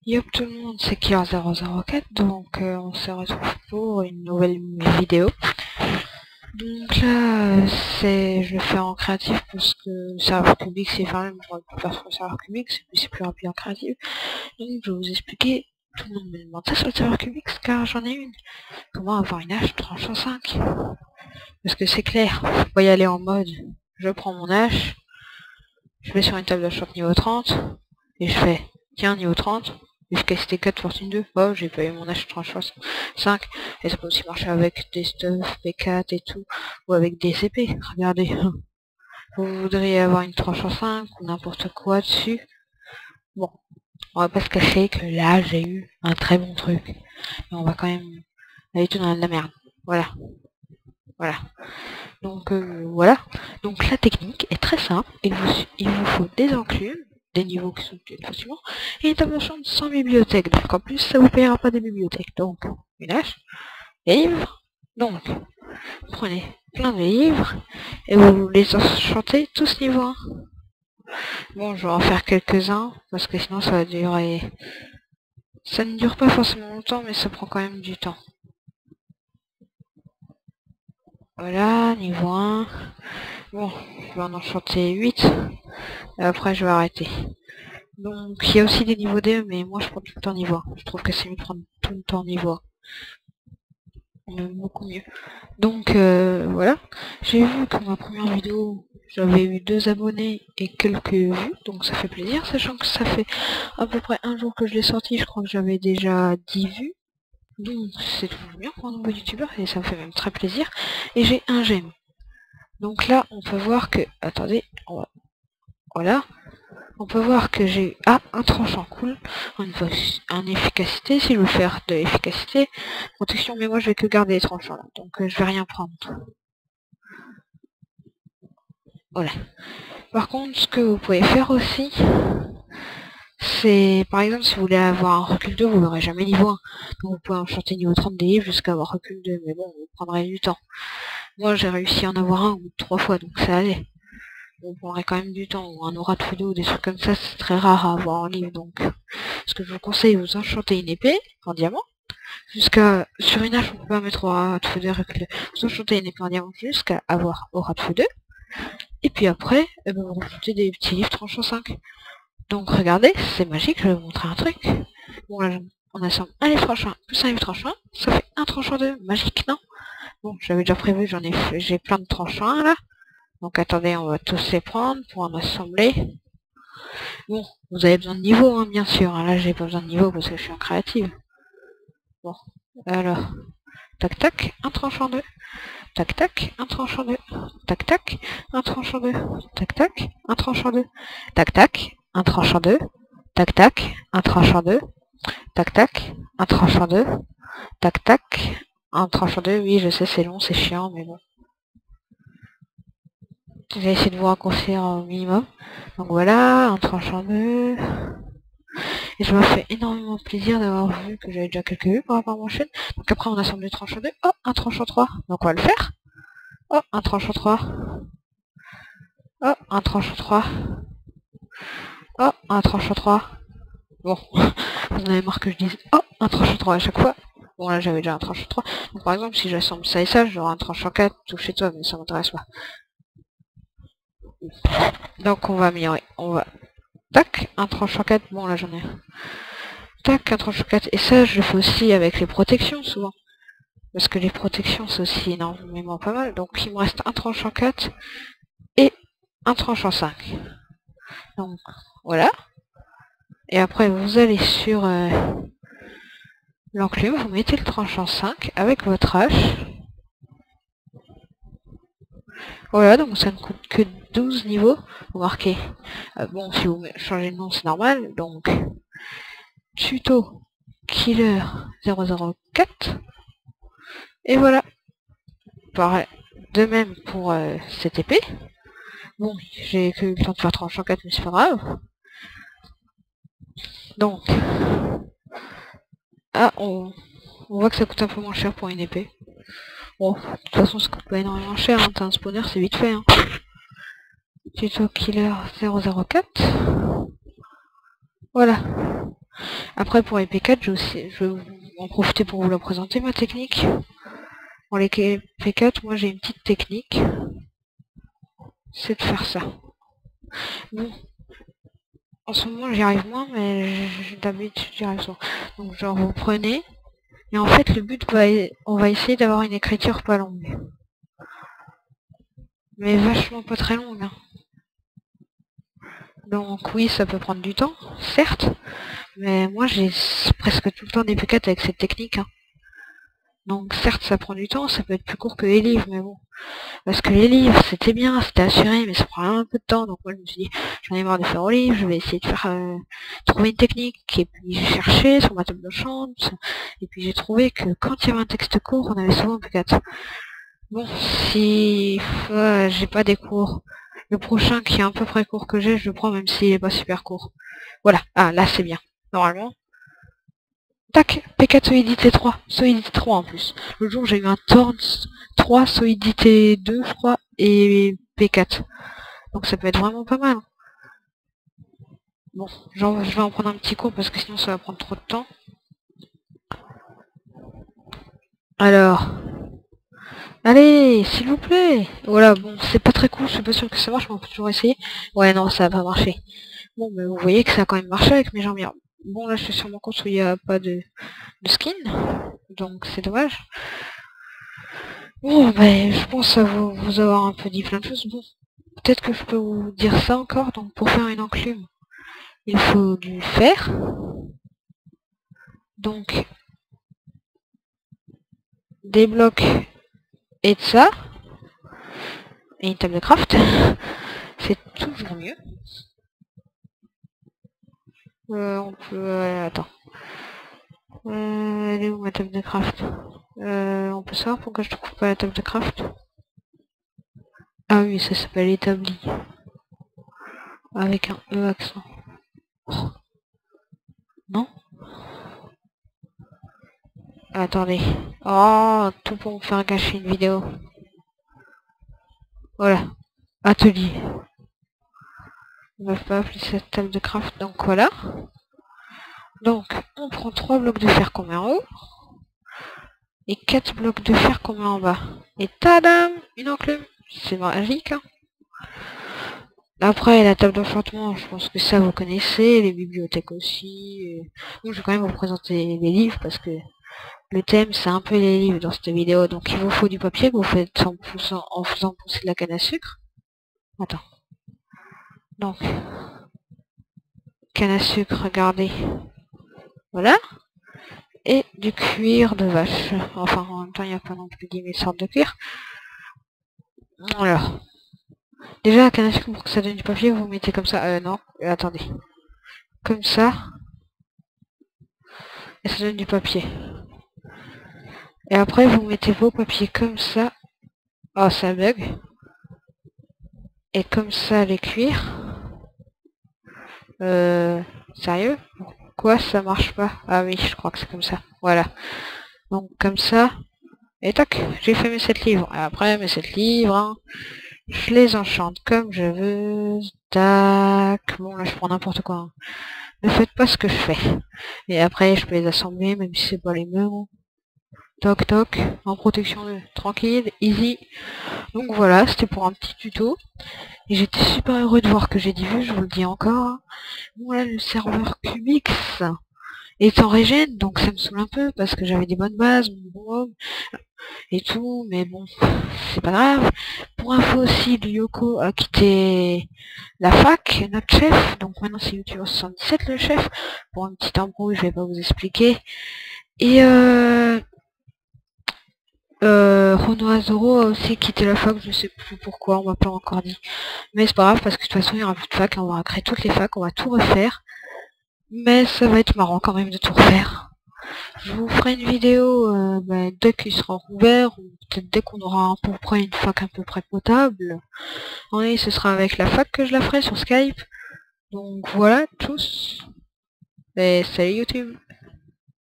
Yop tout le monde, c'est Killer004, donc on se retrouve pour une nouvelle vidéo. Donc là, je le fais en créatif parce que le serveur cubique c'est quand même pour faire sur le serveur cubique, c'est plus rapide en créatif. Donc je vais vous expliquer, tout le monde me demande ça sur le serveur cubique car j'en ai une. Comment avoir une hache tranchant 5. Parce que c'est clair, faut pas y aller en mode, je prends mon hache, je vais sur une table de shop niveau 30, et je fais, tiens, niveau 30, efficacité 4, fortune 2, oh, j'ai pas eu mon hache tranche 5, et ça peut aussi marcher avec des stuff, P4 et tout, ou avec des épées, regardez. Vous voudriez avoir une tranche en 5, ou n'importe quoi dessus. Bon, on va pas se cacher que là, j'ai eu un très bon truc, mais on va quand même aller tout dans la merde, voilà. Voilà. Donc voilà. Donc la technique est très simple. Il vous faut des enclumes, des niveaux qui sont obtenus facilement, et une table de chambre sans bibliothèque. Donc en plus ça vous payera pas des bibliothèques. Donc une hache, des livres. Donc prenez plein de livres et vous les enchantez tous niveau 1. Bon, je vais en faire quelques-uns parce que sinon ça va durer. Ça ne dure pas forcément longtemps, mais ça prend quand même du temps. Voilà, niveau 1. Bon, je vais en enchanter 8. Et après, je vais arrêter. Donc, il y a aussi des niveaux D, mais moi, je prends tout le temps niveau 1. Je trouve que c'est mieux de prendre tout le temps niveau 1. Même beaucoup mieux. Donc, voilà. J'ai vu que ma première vidéo, j'avais eu 2 abonnés et quelques vues. Donc, ça fait plaisir, sachant que ça fait à peu près un jour que je l'ai sorti. Je crois que j'avais déjà 10 vues. Donc, c'est toujours bien pour un nouveau youtubeur et ça me fait même très plaisir. Et j'ai un j'aime. Donc là, on peut voir que... Attendez, voilà. On peut voir que j'ai un tranchant cool, en efficacité, si je veux faire de l'efficacité, protection, mais moi je vais que garder les tranchants là, donc je vais rien prendre. Voilà. Par contre, ce que vous pouvez faire aussi, c'est, par exemple, si vous voulez avoir un recul 2, vous n'aurez jamais niveau 1. Donc vous pouvez enchanter niveau 30 des livres jusqu'à avoir recul 2, mais bon, vous prendrez du temps. Moi j'ai réussi à en avoir un ou 3 fois, donc ça allait. On prendrait quand même du temps, ou un aura de feu ou des trucs comme ça, c'est très rare à avoir en livre, donc ce que je vous conseille, vous enchantez une épée en diamant, jusqu'à, sur une hache on peut pas mettre aura de feu 2, vous enchantez une épée en diamant jusqu'à avoir aura de feu 2, et puis après, vous rajoutez des petits livres tranchant 5. Donc regardez, c'est magique, je vais vous montrer un truc. Bon là, on assemble un livre tranchant plus un livre tranchant, ça fait un tranchant 2, magique, non? Bon, j'avais déjà prévu, j'ai plein de tranchants là. Donc attendez, on va tous les prendre pour en assembler. Bon, vous avez besoin de niveau, hein, bien sûr. Hein, là, j'ai pas besoin de niveau parce que je suis en créative. Bon, alors, tac tac, un tranchant 2. Tac tac, un tranchant 2. Tac tac, un tranchant 2. Tac tac, un tranchant 2. Tac tac, un tranchant 2. Tac tac, un tranchant 2. Tac tac, un tranchant 2. Tac tac, un tranchant 2. Oui, je sais, c'est long, c'est chiant, mais bon. Je vais essayer de vous raccourcir au minimum. Donc voilà, un tranchant 2. Et je me fais énormément plaisir d'avoir vu que j'avais déjà quelques vues par rapport à mon chaîne. Donc après on assemble des tranchants 2. Oh, un tranchant 3. Donc on va le faire. Oh, un tranchant 3. Oh, un tranchant 3. Oh, un tranchant 3. Bon, vous en avez marre que je dise oh, un tranchant 3 à chaque fois. Bon là j'avais déjà un tranchant 3. Donc par exemple si j'assemble ça et ça, j'aurai un tranchant 4 tout chez toi, mais ça m'intéresse pas. Donc on va améliorer. On va... Tac, un tranchant 4. Bon là j'en ai un. Tac, un tranchant 4. Et ça je le fais aussi avec les protections souvent. Parce que les protections c'est aussi énormément pas mal. Donc il me reste un tranchant 4 et un tranchant 5. Donc voilà. Et après vous allez sur l'enclume, vous mettez le tranchant 5 avec votre hache. Voilà, donc ça ne coûte que 12 niveaux. Vous marquez. Bon, si vous changez de nom c'est normal. Donc tuto killer 004. Et voilà. Pareil. De même pour cette épée. Bon, j'ai que eu le temps de faire tranchant 4, mais c'est pas grave. Donc, on voit que ça coûte un peu moins cher pour une épée. Bon, de toute façon, ça coûte pas énormément cher, hein. T'as un spawner, c'est vite fait. Hein. Tuto killer 004. Voilà. Après pour les P4, je vais en profiter pour vous la présenter, ma technique. Pour les P4, moi j'ai une petite technique. C'est de faire ça. Bon, en ce moment j'y arrive moins, mais d'habitude j'y arrive souvent. Donc genre vous prenez, et en fait le but on va essayer d'avoir une écriture pas longue. Mais vachement pas très longue. Hein. Donc oui, ça peut prendre du temps, certes, mais moi j'ai presque tout le temps des P4 avec cette technique. Hein. Donc certes ça prend du temps, ça peut être plus court que les livres, mais bon. Parce que les livres c'était bien, c'était assuré, mais ça prend un peu de temps, donc moi je me suis dit, j'en ai marre de faire au livre, je vais essayer de faire trouver une technique, et puis j'ai cherché sur ma table de chambre, et puis j'ai trouvé que quand il y avait un texte court, on avait souvent un P4. Bon, si j'ai pas des cours, le prochain qui est à peu près court que j'ai, je le prends même s'il est pas super court. Voilà, ah là c'est bien, normalement. Tac, P4 solidité 3, solidité 3 en plus. Le jour j'ai eu un Thorns 3, solidité 2 je crois, et P4. Donc ça peut être vraiment pas mal. Bon, genre je vais en prendre un petit cours parce que sinon ça va prendre trop de temps. Alors, allez, s'il vous plaît. Voilà, bon, c'est pas très cool, je suis pas sûr que ça marche, mais on peut toujours essayer. Ouais, non, ça va pas marcher. Bon, mais vous voyez que ça a quand même marché avec mes jambières. Bon, là je suis sur mon compte où il n'y a pas de skin, donc c'est dommage. Bon, ben, je pense à vous avoir un peu dit plein de choses. Bon, peut-être que je peux vous dire ça encore. Donc, pour faire une enclume, il faut du fer. Donc, des blocs et de ça. Et une table de craft. C'est toujours mieux. On peut... attends. Elle est où ma table de craft? On peut savoir pourquoi je trouve pas la table de craft? Ah oui, ça s'appelle établi. Avec un E accent. Oh. Non? Attendez. Oh, tout pour me faire gâcher une vidéo. Voilà. Atelier. On va pas appeler cette table de craft, donc voilà. Donc, on prend 3 blocs de fer qu'on met en haut. Et 4 blocs de fer qu'on met en bas. Et tadam! Une enclume. C'est magique, hein. Après, la table d'enchantement, je pense que ça vous connaissez. Les bibliothèques aussi. Donc, je vais quand même vous présenter les livres parce que le thème, c'est un peu les livres dans cette vidéo. Donc, il vous faut du papier que vous faites en faisant pousser de la canne à sucre. Attends. Donc, canne à sucre, regardez. Voilà. Et du cuir de vache. Enfin, en même temps, il n'y a pas non plus 10 000 sortes de cuir. Alors. Déjà, la canne à sucre, pour que ça donne du papier, vous mettez comme ça. Non, attendez. Comme ça. Et ça donne du papier. Et après, vous mettez vos papiers comme ça. Oh, ça bug. Et comme ça, les cuirs. Sérieux? Pourquoi ça marche pas? Ah oui, je crois que c'est comme ça. Voilà. Donc, comme ça. Et tac, j'ai fait mes 7 livres. Et après, mes 7 livres, hein, je les enchante comme je veux. Tac. Bon, là, je prends n'importe quoi. Hein. Ne faites pas ce que je fais. Et après, je peux les assembler, même si c'est pas les mêmes. Toc toc, en protection tranquille, easy. Donc voilà, c'était pour un petit tuto. Et j'étais super heureux de voir que j'ai dit vu, je vous le dis encore. Voilà, le serveur Cubix est en régène, donc ça me saoule un peu parce que j'avais des bonnes bases, mon bon et tout, mais bon, c'est pas grave. Pour info aussi, Lyoko a quitté la fac, notre chef, donc maintenant c'est YouTuber 77 le chef. Pour un petit embrouille, je vais pas vous expliquer. Et Renoir Zoro a aussi quitté la fac, je sais plus pourquoi, on m'a pas encore dit. Mais c'est pas grave parce que de toute façon il y aura plus de fac, on va créer toutes les facs, on va tout refaire. Mais ça va être marrant quand même de tout refaire. Je vous ferai une vidéo dès qu'il sera rouvert, ou peut-être dès qu'on aura à peu près une fac à peu près potable. Oui, ce sera avec la fac que je la ferai sur Skype. Donc voilà tous. Et salut YouTube.